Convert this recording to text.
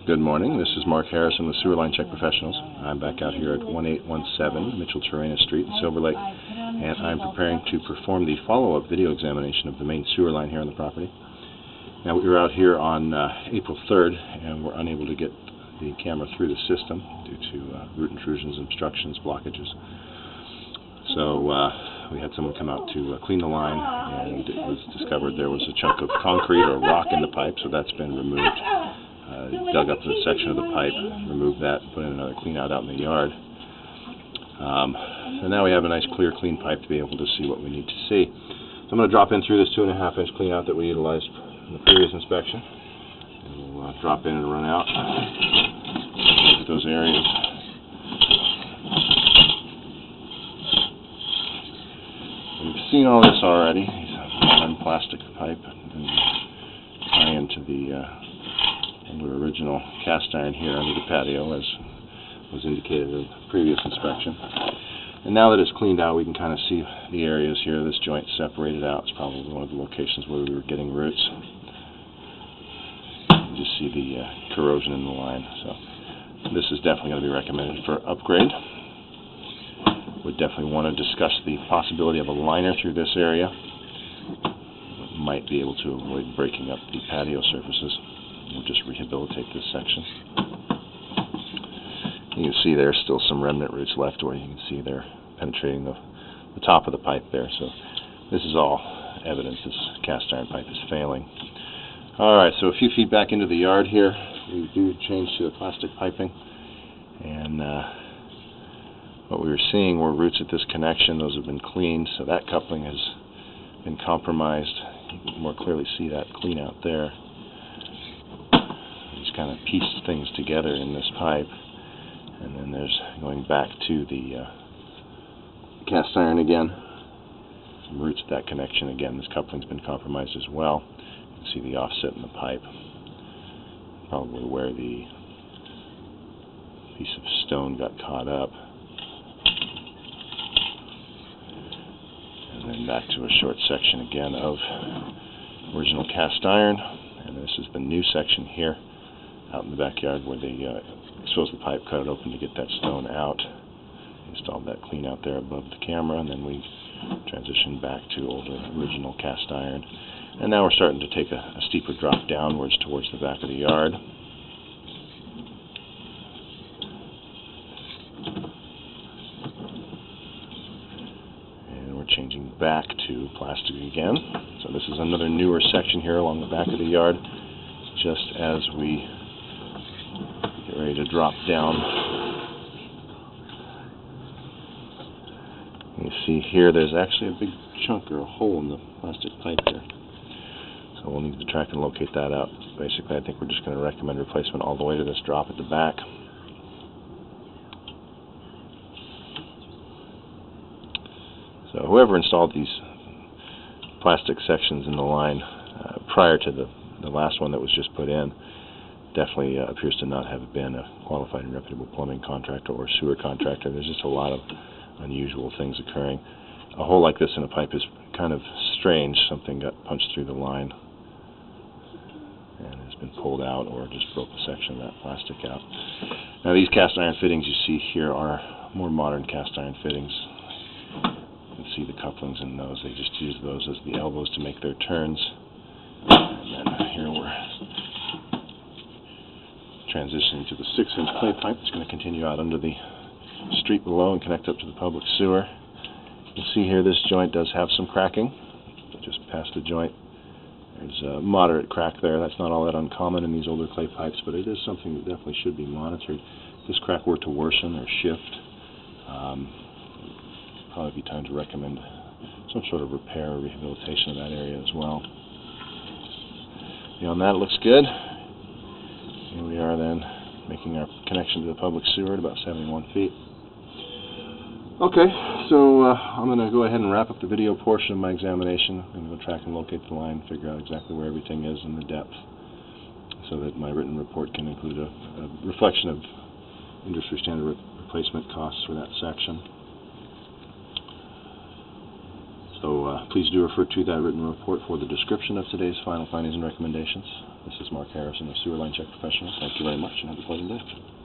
Good morning. This is Mark Harrison with Sewer Line Check Professionals. I'm back out here at 1817 Micheltorena St in Silver Lake, and I'm preparing to perform the follow-up video examination of the main sewer line here on the property. Now, we were out here on April 3rd, and we're unable to get the camera through the system due to root intrusions, obstructions, blockages. So we had someone come out to clean the line, and it was discovered there was a chunk of concrete or rock in the pipe, so that's been removed. Dug up the section of the pipe, removed that, put in another clean out in the yard. And now we have a nice clear, clean pipe to be able to see what we need to see. So I'm going to drop in through this 2.5 inch clean out that we utilized in the previous inspection. And we'll drop in and run out to those areas. We've seen all this already. These are plastic pipe and tie into the original cast iron here under the patio, as was indicated in the previous inspection. And now that it's cleaned out, we can kind of see the areas here. This joint separated out. It's probably one of the locations where we were getting roots. You just see the corrosion in the line. So this is definitely going to be recommended for upgrade. Would definitely want to discuss the possibility of a liner through this area. Might be able to avoid breaking up the patio surfaces. We'll just rehabilitate this section. You can see there's still some remnant roots left where you can see they're penetrating the top of the pipe there. So this is all evidence this cast iron pipe is failing. Alright, so a few feet back into the yard here, we do change to the plastic piping. And what we were seeing were roots at this connection. Those have been cleaned, so that coupling has been compromised. You can more clearly see that clean out there. Kind of pieced things together in this pipe, and then there's going back to the cast iron again. Some roots at that connection again. This coupling's been compromised as well. You can see the offset in the pipe, probably where the piece of stone got caught up. And then back to a short section again of original cast iron, and this is the new section here out in the backyard where they exposed the pipe, cut it open to get that stone out. Installed that clean out there above the camera, and then we transitioned back to older original cast iron. And now we're starting to take a steeper drop downwards towards the back of the yard. And we're changing back to plastic again. So this is another newer section here along the back of the yard, just as we get ready to drop down. You see here there's actually a big chunk or a hole in the plastic pipe there. So we'll need to track and locate that out. Basically, I think we're just going to recommend replacement all the way to this drop at the back. So whoever installed these plastic sections in the line prior to the last one that was just put in definitely appears to not have been a qualified and reputable plumbing contractor or sewer contractor. There's just a lot of unusual things occurring. A hole like this in a pipe is kind of strange. Something got punched through the line and has been pulled out, or just broke a section of that plastic out. Now these cast iron fittings you see here are more modern cast iron fittings. You can see the couplings in those. They just use those as the elbows to make their turns. And then here we're transitioning to the 6-inch clay pipe that's going to continue out under the street below and connect up to the public sewer. You can see here this joint does have some cracking. Just past the joint there's a moderate crack there. That's not all that uncommon in these older clay pipes, but it is something that definitely should be monitored. If this crack were to worsen or shift, probably be time to recommend some sort of repair or rehabilitation of that area as well. Beyond that, it looks good. Here we are then, making our connection to the public sewer at about 71 feet. Okay, so I'm going to go ahead and wrap up the video portion of my examination. I'm going to track and locate the line, figure out exactly where everything is and the depth, so that my written report can include a reflection of industry standard replacement costs for that section. So please do refer to that written report for the description of today's final findings and recommendations. This is Mark Harrison, the Sewer Line Check Professional. Thank you very much and have a pleasant day.